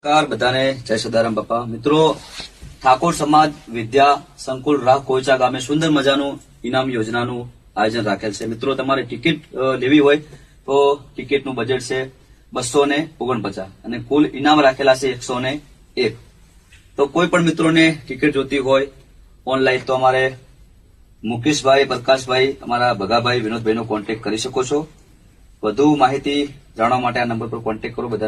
નમસ્કાર બધાને જય સદારામ બાપા. મિત્રો, ઠાકોર સમાજ વિદ્યા સંકુલ રાહ કોઈચા ગામે સુંદર મજાનું ઇનામ યોજનાનું આયોજન રાખેલ છે. મિત્રો, તમારે ટિકિટ લેવી હોય તો ટિકિટનું બજેટ છે 249 અને કુલ ઇનામ રાખેલા છે 101. તો કોઈ પણ મિત્રોને ટિકિટ જોતી હોય ઓનલાઈન તો અમારે મુકેશભાઈ, પ્રકાશભાઈ, અમારા ભગાભાઈ, વિનોદભાઈનો કોન્ટેક્ટ કરી શકો છો. વધુ માહિતી જાણવા માટે આ નંબર પર કોન્ટેક્ટ કરો. બધાને